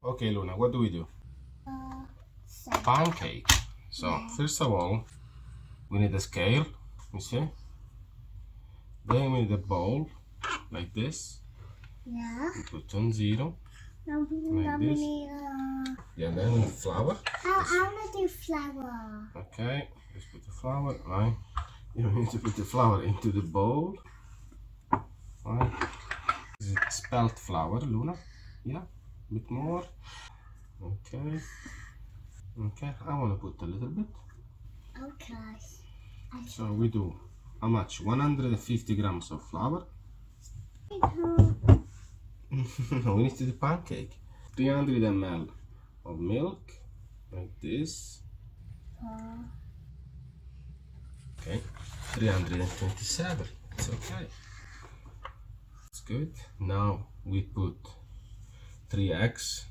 Okay, Luna, what do we do? Pancake. So, first of all, we need a scale, you see? Then we need a bowl, like this. Yeah. We put on 0. Like this. Yeah, then we need flour. I want to do flour. Okay, let's put the flour, right? You need to put the flour into the bowl. Right? This is spelt flour, Luna. Yeah, a bit more. Okay. Okay, I want to put a little bit. Okay. So we do how much? 150 grams of flour. No, we need to do pancake. 300 ml of milk, like this. Okay, 327. It's okay. It's good. Now we put 3 eggs.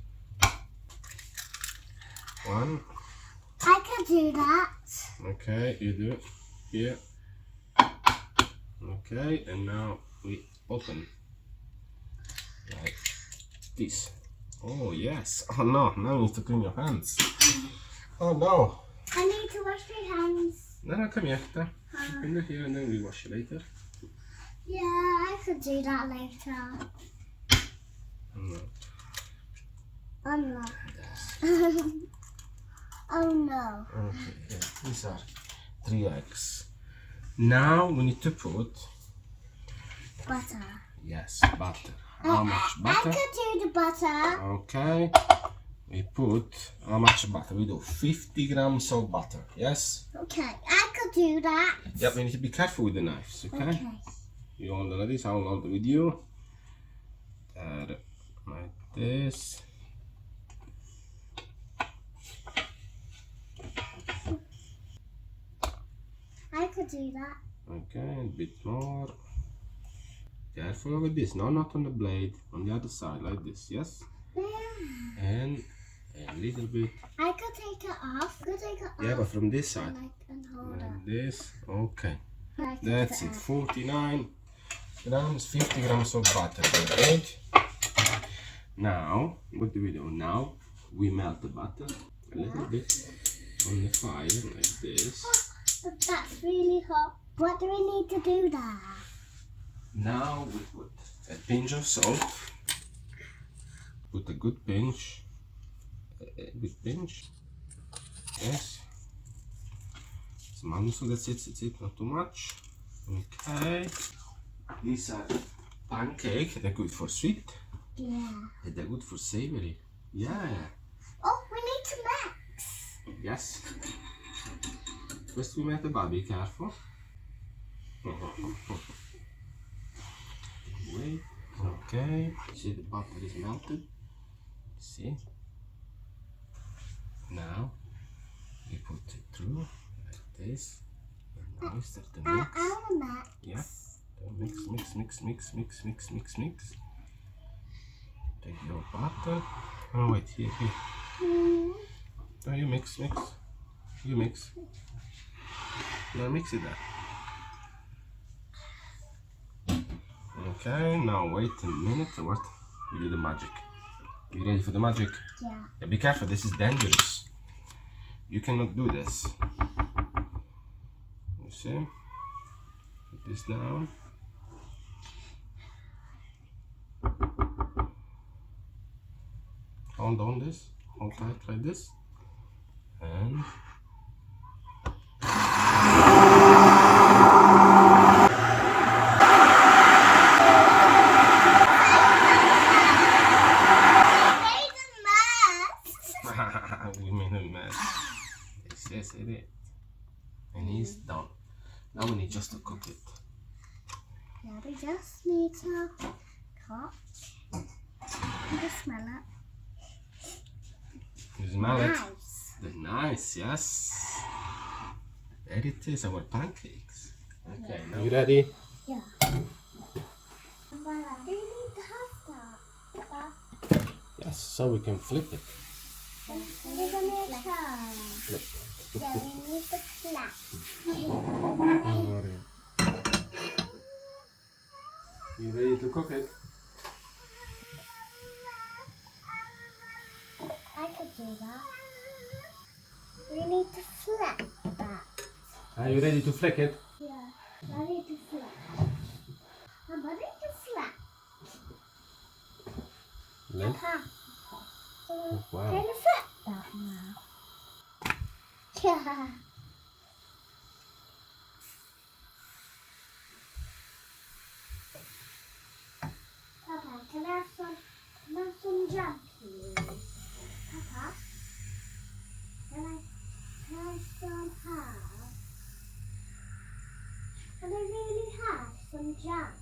1. I can do that. Okay, you do it. Yeah. Okay, and now we open like this. Oh yes. Oh no, now you need to clean your hands. Oh no. I need to wash my hands. No, come here. There. You can do it here and then we wash it later. Yeah, I could do that later. No. Oh no. Oh no. Okay, yeah. These are 3 eggs. Now we need to put Butter. yes, butter. How much butter? I could do the butter. Okay. We put how much butter? We do 50 grams of butter. Yes? Okay, I could do that. Yep, we need to be careful with the knives, okay? Okay. You hold it like this, I'll hold it with you. There, like this. I could do that. Okay, a bit more. Careful with this, no, not on the blade, on the other side, like this, yes? Yeah. And a little bit. I could take it off. I could take it off. Yeah, but from this side. And hold it. Like this, okay. I could That's put it, 49 grams, 50 grams of butter per egg. Now, what do? Now, we melt the butter a little bit on the fire, like this. But that's really hot. What do we need to do there? Now we put a pinch of salt. Put a good pinch. A good pinch. Yes. Small, so that's it, not too much. Okay. These are pancakes, they're good for sweet. Yeah. And they're good for savory. Yeah. Oh, we need to mix. Yes. First we make the bar, be careful. Wait. Okay. See the butter is melted. See? Now we put it through like this. And now we start to mix. I want to mix. Yeah. Mix. Take your butter. Oh wait, here. No, you mix. You mix. Now mix it there. Okay, now wait a minute. What? We do the magic. You ready for the magic? Yeah. Be careful, this is dangerous. You cannot do this. You see? Put this down. Hold on this. Hold tight like this. And we made a mess. Yes, it is. And it's done. Now we need just to cook it. Yeah, we just need to cook. You can smell it. You smell it? Nice. The nice, yes. There it is, our pancakes. Okay, now you ready? Yeah. Well, I do need to have that. Yes, so we can flip it. We're gonna try. Flip. Yeah, we need to flap. You ready to cook it? do that. We need to flip that. Are you ready to flick it? Yeah, ready to flip. I'm ready to flip. Then? Papa, Wow. can you flip that now? Yeah. Papa, can I have some jam, please? Papa, can I have some ham? Can I really have some jam?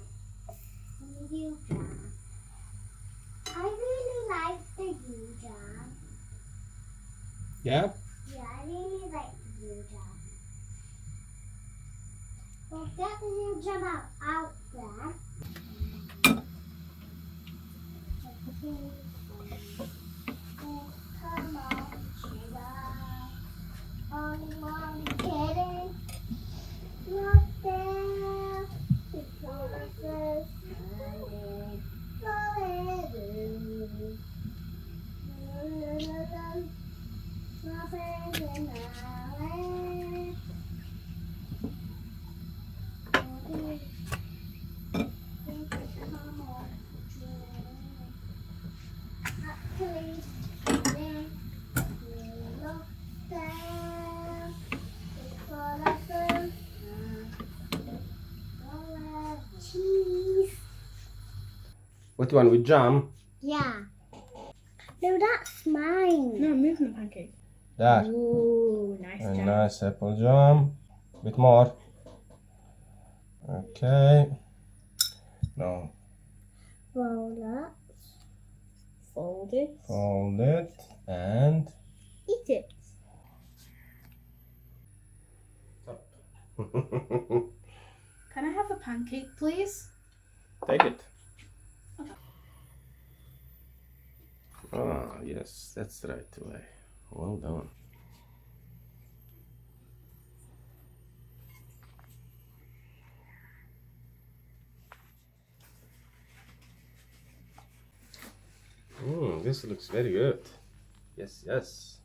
Some new jam? I really like the new jam. Yeah? Yeah, I really like the new jam. Well, get the new jam out there. Come on, sugar. Only one kidding. Not there. Before the first Friday. Cheese. What one with jam? Yeah. No, that's mine. No, I'm moving the pancake. That. Ooh, nice A jam. nice apple jam. Bit more. Okay. No. Roll up. Fold it. Fold it and Eat it. Can I have a pancake, please? take it. Ah, yes, that's the right way. Well done. This looks very good. Yes, yes.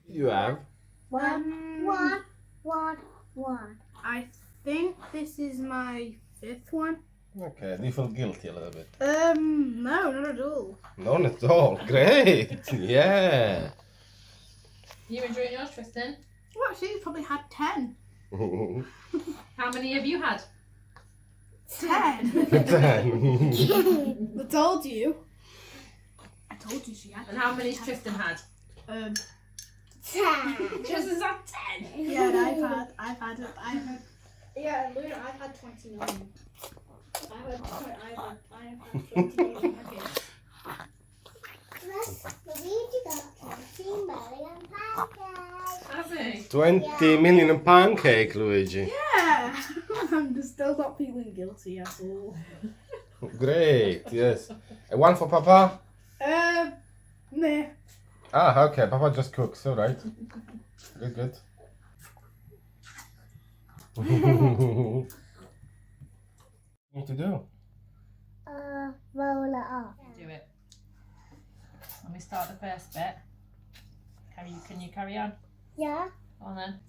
You have? One. I think this is my 5th one. Okay, do you feel guilty a little bit? No, not at all. None at all. Great. Yeah. You enjoying yours, Tristan? Well, actually, you probably had 10. How many have you had? 10? I told you. I told you she had. And how many's Tristan had? 10. Tristan's had 10. Yeah, and I've had, yeah, Luna, I've had 29. I've had 29 pancakes. Luigi got 20 million pancakes. Has he? 20 million pancake, Luigi. Yeah, I'm still not feeling guilty at all. Great, yes. And one for Papa? Meh. Ah, okay. Papa just cooks, all right. Good, good. What do you need to do? Roll it up. Do it. Let me start the first bit. Can you carry on? Yeah. Go on then.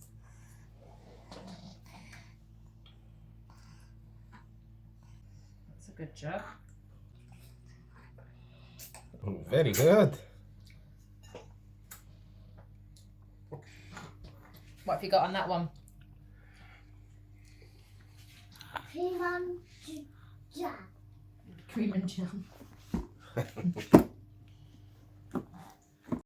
That's a good job. Very good. What have you got on that one? Cream and jam. Cream and jam.